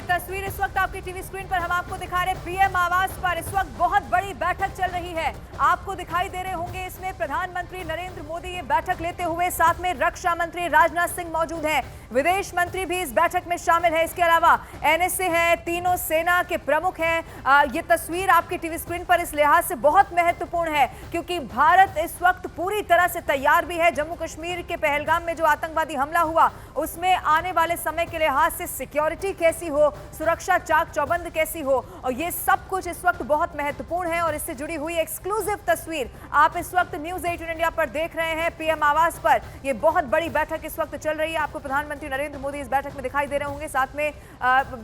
तस्वीर इस वक्त आपकी टीवी स्क्रीन पर हम आपको दिखा रहे हैं। पीएम आवास पर इस वक्त बहुत बड़ी बैठक चल रही है। आपको दिखाई दे रहे होंगे इसमें प्रधानमंत्री नरेंद्र मोदी ये बैठक लेते हुए, साथ में रक्षा मंत्री राजनाथ सिंह मौजूद हैं, विदेश मंत्री भी इस बैठक में शामिल है। इसके अलावा एनएसए है, तीनों सेना के प्रमुख हैं। ये तस्वीर आपकी टीवी स्क्रीन पर इस लिहाज से बहुत महत्वपूर्ण है क्योंकि भारत इस वक्त पूरी तरह से तैयार भी है। जम्मू कश्मीर के पहलगाम में जो आतंकवादी हमला हुआ उसमें आने वाले समय के लिहाज से सिक्योरिटी कैसी हो, सुरक्षा चाक चौबंद कैसी हो, और ये सब कुछ इस वक्त बहुत महत्वपूर्ण है। और इससे जुड़ी हुई एक्सक्लूसिव तस्वीर आप इस वक्त न्यूज़ 18 इंडिया पर देख रहे हैं। पीएम आवास पर ये बहुत बड़ी बैठक इस वक्त चल रही है। आपको प्रधानमंत्री नरेंद्र मोदी इस बैठक में दिखाई दे रहे होंगे, साथ में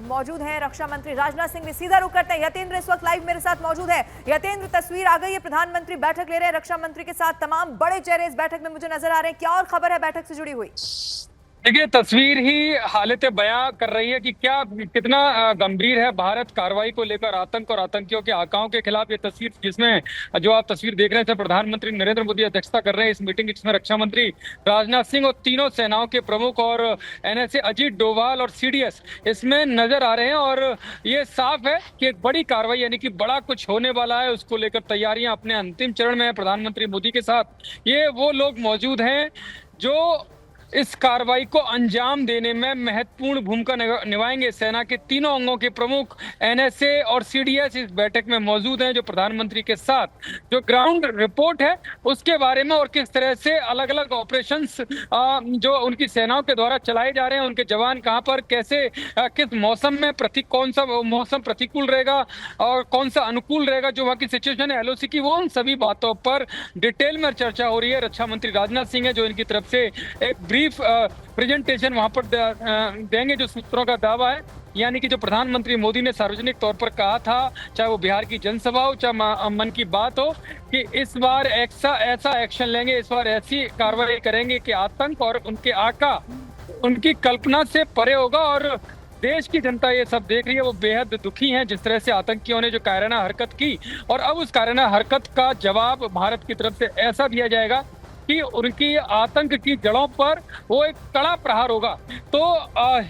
मौजूद हैं रक्षा मंत्री राजनाथ सिंह भी। सीधा रुक करते हैं, यतेंद्र इस वक्त लाइव मेरे साथ मौजूद है। यतेंद्र, तस्वीर आ गई है, प्रधानमंत्री बैठक ले रहे हैं रक्षा मंत्री के साथ, तमाम बड़े चेहरे इस बैठक में मुझे नजर आ रहे हैं। क्या और खबर है बैठक से जुड़ी हुई? देखिए, तस्वीर ही हालत बयां कर रही है कि कितना गंभीर है भारत कार्रवाई को लेकर आतंक और आतंकियों के आकाओं के खिलाफ। ये तस्वीर जिसमें जो आप तस्वीर देख रहे थे, प्रधानमंत्री नरेंद्र मोदी अध्यक्षता कर रहे हैं इस मीटिंग, जिसमें रक्षा मंत्री राजनाथ सिंह और तीनों सेनाओं के प्रमुख और एनएसए अजीत डोभाल और सीडीएस इसमें नजर आ रहे हैं। और ये साफ है कि एक बड़ी कार्रवाई यानी कि बड़ा कुछ होने वाला है, उसको लेकर तैयारियां अपने अंतिम चरण में है। प्रधानमंत्री मोदी के साथ ये वो लोग मौजूद हैं जो इस कार्रवाई को अंजाम देने में महत्वपूर्ण भूमिका निभाएंगे। सेना के तीनों अंगों के प्रमुख एनएसए और सीडीएस इस बैठक में मौजूद हैं, जो प्रधानमंत्री के साथ जो ग्राउंड रिपोर्ट है उसके बारे में और किस तरह से अलग अलग ऑपरेशंस जो उनकी सेनाओं के द्वारा चलाए जा रहे हैं, उनके जवान कहां पर कैसे किस मौसम में कौन सा मौसम प्रतिकूल रहेगा और कौन सा अनुकूल रहेगा, जो वहाँ की सिचुएशन है एलओसी की, वो उन सभी बातों पर डिटेल में चर्चा हो रही है। रक्षा मंत्री राजनाथ सिंह है जो इनकी तरफ से एक प्रेजेंटेशन वहां पर देंगे। जो सूत्रों का दावा है यानी कि जो प्रधानमंत्री मोदी ने सार्वजनिक तौर पर कहा था, चाहे वो बिहार की जनसभा हो चाहे मन की बात हो, कि इस बार ऐसा एक्शन लेंगे, इस बार ऐसी कार्रवाई करेंगे कि आतंक और उनके आका उनकी कल्पना से परे होगा। और देश की जनता ये सब देख रही है, वो बेहद दुखी हैं जिस तरह से आतंकियों ने जो कायराना हरकत की, और अब उस कायराना हरकत का जवाब भारत की तरफ से ऐसा दिया जाएगा कि उनकी आतंक की जड़ों पर वो एक कड़ा प्रहार होगा। तो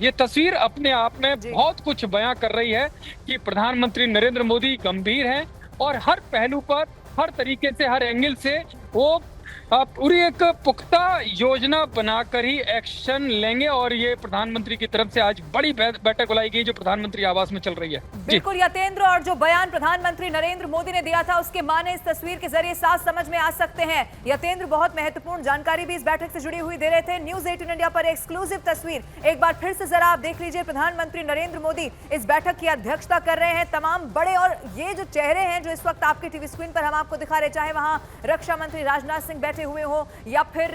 ये तस्वीर अपने आप में बहुत कुछ बयां कर रही है कि प्रधानमंत्री नरेंद्र मोदी गंभीर हैं और हर पहलू पर, हर तरीके से, हर एंगल से वो पूरी एक पुख्ता योजना बनाकर ही एक्शन लेंगे। और ये प्रधानमंत्री की तरफ से आज बड़ी बैठक बुलाई गई जो प्रधानमंत्री आवास में चल रही है। बिल्कुल यतेंद्र, और जो बयान प्रधानमंत्री नरेंद्र मोदी ने दिया था उसके माने इस तस्वीर के जरिए साफ समझ में आ सकते हैं। यतेंद्र बहुत महत्वपूर्ण जानकारी भी इस बैठक से जुड़ी हुई दे रहे थे। न्यूज़ 18 इंडिया पर एक्सक्लूसिव तस्वीर एक बार फिर से जरा आप देख लीजिए। प्रधानमंत्री नरेंद्र मोदी इस बैठक की अध्यक्षता कर रहे हैं। तमाम बड़े और ये जो चेहरे हैं जो इस वक्त आपकी टीवी स्क्रीन पर हम आपको दिखा रहे, चाहे वहां रक्षा मंत्री राजनाथ सिंह बैठे हुए हो या फिर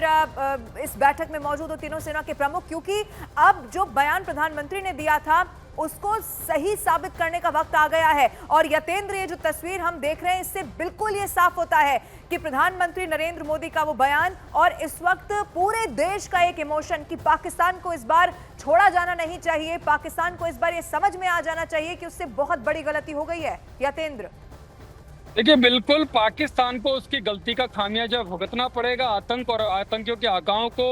इस बैठक में मौजूद हो तीनों सेना के प्रमुख, क्योंकि अब जो बयान प्रधानमंत्री ने दिया था उसको सही साबित करने का वक्त आ गया है। और यतेंद्र, ये जो तस्वीर हम देख रहे हैं इससे बिल्कुल ये साफ होता है कि प्रधानमंत्री नरेंद्र मोदी का वो बयान और इस वक्त पूरे देश का एक इमोशन कि पाकिस्तान को इस बार छोड़ा जाना नहीं चाहिए, पाकिस्तान को इस बार ये समझ में आ जाना चाहिए कि उससे बहुत बड़ी गलती हो गई है। यतेंद्र, देखिए, बिल्कुल पाकिस्तान को उसकी गलती का खामियाजा भुगतना पड़ेगा। आतंक और आतंकियों के आकाओं को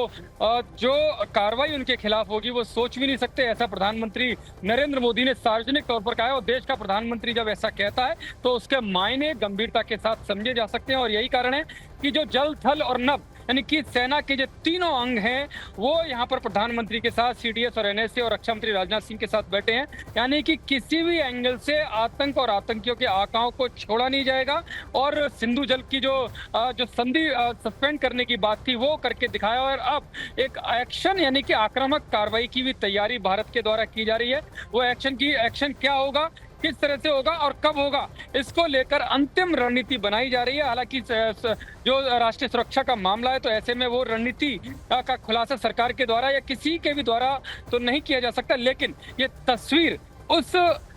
जो कार्रवाई उनके खिलाफ होगी वो सोच भी नहीं सकते, ऐसा प्रधानमंत्री नरेंद्र मोदी ने सार्वजनिक तौर पर कहा है। और देश का प्रधानमंत्री जब ऐसा कहता है तो उसके मायने गंभीरता के साथ समझे जा सकते हैं। और यही कारण है कि जो जल, थल और नभ यानी कि सेना के जो तीनों अंग हैं वो यहाँ पर प्रधानमंत्री के साथ सीडीएस और एनएसए और रक्षा मंत्री राजनाथ सिंह के साथ बैठे हैं। यानी कि किसी भी एंगल से आतंक और आतंकियों के आकाओं को छोड़ा नहीं जाएगा। और सिंधु जल की जो संधि सस्पेंड करने की बात थी वो करके दिखाया। और अब एक एक्शन यानी कि आक्रामक कार्रवाई की भी तैयारी भारत के द्वारा की जा रही है। वो एक्शन क्या होगा, किस तरह से होगा और कब होगा, इसको लेकर अंतिम रणनीति बनाई जा रही है। हालांकि जो राष्ट्रीय सुरक्षा का मामला है तो ऐसे में वो रणनीति का खुलासा सरकार के द्वारा या किसी के भी द्वारा तो नहीं किया जा सकता, लेकिन ये तस्वीर उस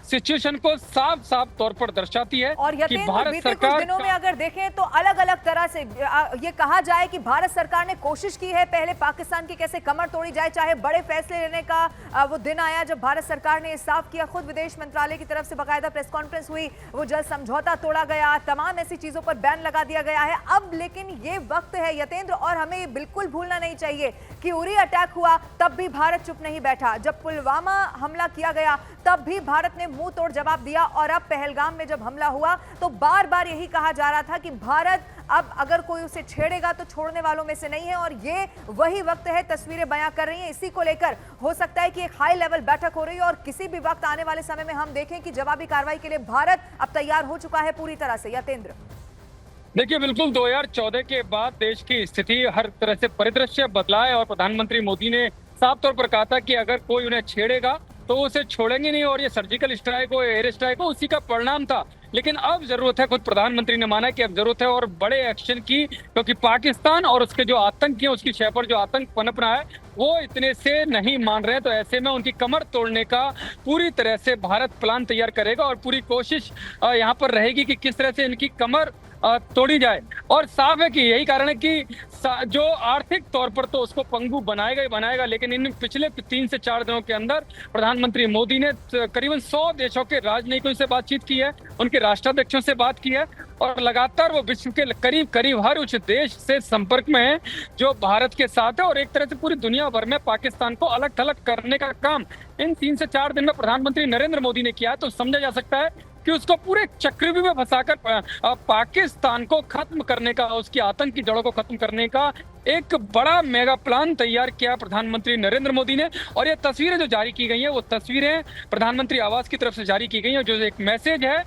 सिचुएशन को साफ साफ तौर पर दर्शाती है और कि यतेंद्र, भारत बीते कुछ सरकार दिनों में अगर देखें तो अलग अलग तरह से ये कहा जाए कि भारत सरकार ने कोशिश की है पहले पाकिस्तान की कैसे कमर तोड़ी जाए, चाहे बड़े फैसले लेने का वो दिन आया जब भारत सरकार ने साफ किया, खुद विदेश मंत्रालय की तरफ से बाकायदा प्रेस कॉन्फ्रेंस हुई, वो जल समझौता तोड़ा गया, तमाम ऐसी चीजों पर बैन लगा दिया गया है। अब लेकिन ये वक्त है यतेंद्र, और हमें ये बिल्कुल भूलना नहीं चाहिए कि उरी अटैक हुआ तब भी भारत चुप नहीं बैठा, जब पुलवामा हमला किया गया तब भी भारत ने मुंह तोड़ जवाब दिया, और अब पहलगाम में जब हमला हुआ तो बार बार यही कहा जा रहा था कि भारत अब अगर कोई उसे छेड़ेगा तो छोड़ने वालों में से नहीं है, और ये वही वक्त है, तस्वीरें बयां कर रही हैं। इसी को लेकर हो सकता है कि एक हाई लेवल बैठक हो रही है, और किसी भी वक्त आने वाले समय में हम देखें कि जवाबी कार्रवाई के लिए भारत अब तैयार हो चुका है पूरी तरह से। यतेंद्र, देखिए, बिल्कुल 2014 के बाद देश की स्थिति हर तरह से परिदृश्य बदला है, और प्रधानमंत्री मोदी ने साफ तौर पर कहा था कि अगर कोई उन्हें छेड़ेगा तो उसे छोड़ेंगे नहीं, और ये सर्जिकल स्ट्राइक हो, एयर स्ट्राइक हो, उसी का परिणाम था। लेकिन अब जरूरत है, खुद प्रधानमंत्री ने माना कि अब जरूरत है और बड़े एक्शन की, क्योंकि पाकिस्तान और उसके जो आतंकी हैं, उसकी शह पर जो आतंक पनप रहा है वो इतने से नहीं मान रहे हैं। तो ऐसे में उनकी कमर तोड़ने का पूरी तरह से भारत प्लान तैयार करेगा, और पूरी कोशिश यहाँ पर रहेगी कि किस तरह से इनकी कमर तोड़ी जाए। और साफ है कि यही कारण है कि जो आर्थिक तौर पर तो उसको पंगु बनाएगा ही बनाएगा, लेकिन इन पिछले 3 से 4 दिनों के अंदर प्रधानमंत्री मोदी ने करीबन 100 देशों के राजनयिकों से बातचीत की है, उनके राष्ट्राध्यक्षों से बात की है, और लगातार वो विश्व के करीब करीब हर उस देश से संपर्क में है जो भारत के साथ है, और एक तरह से पूरी दुनिया भर में पाकिस्तान को अलग थलग करने का काम इन 3 से 4 दिन में प्रधानमंत्री नरेंद्र मोदी ने किया है। तो समझा जा सकता है कि उसको पूरे चक्रव्यूह में फंसाकर पाकिस्तान को खत्म करने का, उसकी आतंक की जड़ों को खत्म करने का एक बड़ा मेगा प्लान तैयार किया प्रधानमंत्री नरेंद्र मोदी ने। और ये तस्वीरें जो जारी की गई हैं वो तस्वीरें प्रधानमंत्री आवास की तरफ से जारी की गई हैं, जो एक मैसेज है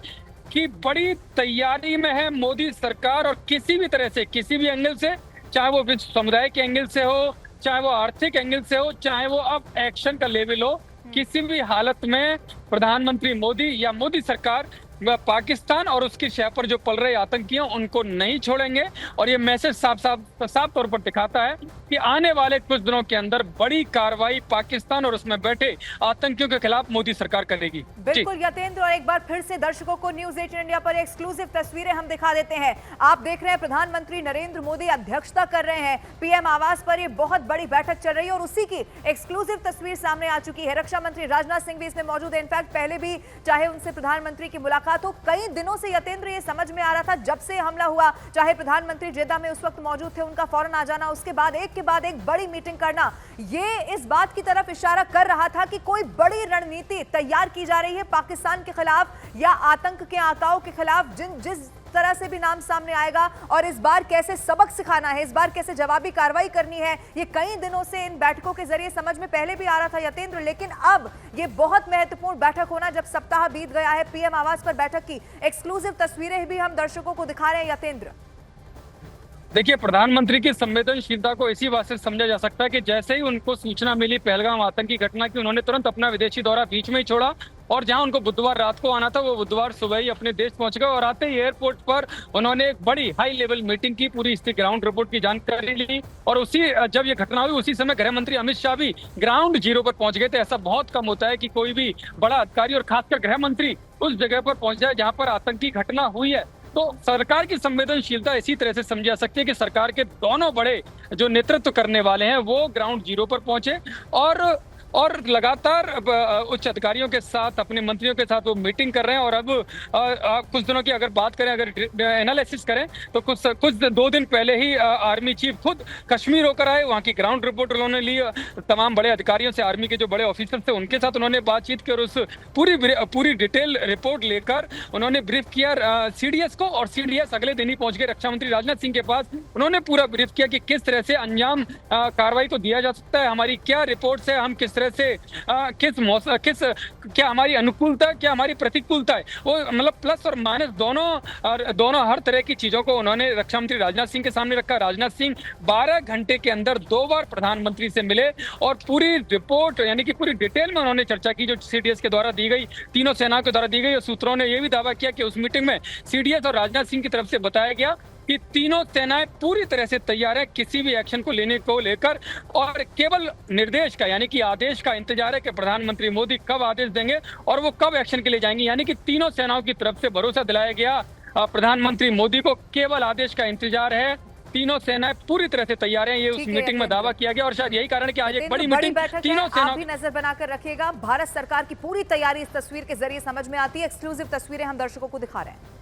कि बड़ी तैयारी में है मोदी सरकार, और किसी भी तरह से, किसी भी एंगल से, चाहे वो विश्व समुदाय के एंगल से हो, चाहे वो आर्थिक एंगल से हो, चाहे वो अब एक्शन का लेवल हो, किसी भी हालत में प्रधानमंत्री मोदी या मोदी सरकार पाकिस्तान और उसकी शह पर जो पल रहे आतंकी हैं उनको नहीं छोड़ेंगे। और ये मैसेज साफ तौर पर दिखाता है कि आने वाले कुछ दिनों के अंदर बड़ी कार्रवाई पाकिस्तान और उसमें बैठे आतंकियों के खिलाफ मोदी सरकार करेगी। बिल्कुल यतेंद्र, और एक बार फिर से दर्शकों को न्यूज 18 इंडिया पर एक्सक्लूसिव तस्वीरें हम दिखा देते हैं। आप देख रहे हैं प्रधानमंत्री नरेंद्र मोदी अध्यक्षता कर रहे हैं पीएम आवास पर, ये बहुत बड़ी बैठक चल रही है, और उसी की एक्सक्लूसिव तस्वीर सामने आ चुकी है। रक्षा मंत्री राजनाथ सिंह भी इसमें मौजूद है। इनफैक्ट पहले भी चाहे उनसे प्रधानमंत्री की मुलाकात तो कई दिनों से यतेंद्र ये समझ में आ रहा था, जब से हमला हुआ, चाहे प्रधानमंत्री जेदा में उस वक्त मौजूद थे, उनका फौरन आ जाना, उसके बाद एक के बाद एक बड़ी मीटिंग करना, ये इस बात की तरफ इशारा कर रहा था कि कोई बड़ी रणनीति तैयार की जा रही है पाकिस्तान के खिलाफ या आतंक के आकाओं के खिलाफ, जिस तरह से भी नाम सामने आएगा, और इस बार कैसे सबक सिखाना है, इस बार कैसे जवाबी कार्रवाई करनी है, ये कई दिनों से इन बैठकों के जरिए समझ में पहले भी आ रहा था यतेंद्र। लेकिन अब ये बहुत महत्वपूर्ण बैठक होना, जब सप्ताह बीत गया है पीएम आवास पर बैठक की एक्सक्लूसिव तस्वीरें भी हम दर्शकों को दिखा रहे हैं यतेंद्र। देखिए, प्रधानमंत्री की संवेदनशीलता को इसी बात से समझा जा सकता है कि जैसे ही उनको सूचना मिली पहलगाम आतंकी घटना की, उन्होंने तुरंत अपना विदेशी दौरा बीच में ही छोड़ा, और जहां उनको बुधवार रात को आना था वो बुधवार सुबह ही अपने देश पहुंच गए, और आते ही एयरपोर्ट पर उन्होंने एक बड़ी हाई लेवल मीटिंग की, पूरी इसकी ग्राउंड रिपोर्ट की जानकारी ली, और उसी जब ये घटना हुई उसी समय गृह मंत्री अमित शाह भी ग्राउंड जीरो पर पहुंच गए थे। ऐसा बहुत कम होता है कि कोई भी बड़ा अधिकारी और खासकर गृह मंत्री उस जगह पर पहुंच जाए जहां पर आतंकी घटना हुई है। तो सरकार की संवेदनशीलता इसी तरह से समझी जा सकती है कि सरकार के दोनों बड़े जो नेतृत्व करने वाले हैं वो ग्राउंड जीरो पर पहुंचे, और लगातार उच्च अधिकारियों के साथ, अपने मंत्रियों के साथ वो मीटिंग कर रहे हैं। और अब कुछ दिनों की अगर बात करें, अगर एनालिसिस करें, तो कुछ 2 दिन पहले ही आर्मी चीफ खुद कश्मीर होकर आए, वहाँ की ग्राउंड रिपोर्ट उन्होंने ली, तमाम बड़े अधिकारियों से, आर्मी के जो बड़े ऑफिसर्स थे उनके साथ उन्होंने बातचीत की, और उस पूरी डिटेल रिपोर्ट लेकर उन्होंने ब्रीफ किया सीडीएस को, और सीडीएस अगले दिन ही पहुंच गए रक्षा मंत्री राजनाथ सिंह के पास। उन्होंने पूरा ब्रीफ किया कि किस तरह से अंजाम कार्रवाई को दिया जा सकता है, हमारी क्या रिपोर्ट्स है, हम किस से क्या हमारी अनुकूलता, क्या हमारी प्रतिकूलता है, वो मतलब प्लस और माइनस दोनों हर तरह की चीजों को उन्होंने रक्षा मंत्री राजनाथ सिंह के सामने रखा। राजनाथ सिंह 12 घंटे के अंदर 2 बार प्रधानमंत्री से मिले, और पूरी रिपोर्ट यानी कि पूरी डिटेल में उन्होंने चर्चा की जो सीडीएस के द्वारा दी गई, तीनों सेनाओं के द्वारा दी गई। और सूत्रों ने यह भी दावा किया कि उस मीटिंग में सीडीएस और राजनाथ सिंह की तरफ से बताया गया कि तीनों सेनाएं पूरी तरह से तैयार है किसी भी एक्शन को लेने को लेकर, और केवल निर्देश का यानी कि आदेश का इंतजार है कि प्रधानमंत्री मोदी कब आदेश देंगे और वो कब एक्शन के लिए जाएंगे। यानी कि तीनों सेनाओं की तरफ से भरोसा दिलाया गया प्रधानमंत्री मोदी को, केवल आदेश का इंतजार है। तीनों सेनाएं पूरी तरह से तैयार हैं, ये उस मीटिंग में दावा किया गया और शायद यही कारण है कि आज एक बड़ी मीटिंग तीनों सेनाओं। आप भी नजर बनाकर रखिएगा, भारत सरकार की पूरी तैयारी इस तस्वीर के जरिए समझ में आती है। एक्सक्लूसिव तस्वीरें हम दर्शकों को दिखा रहे हैं।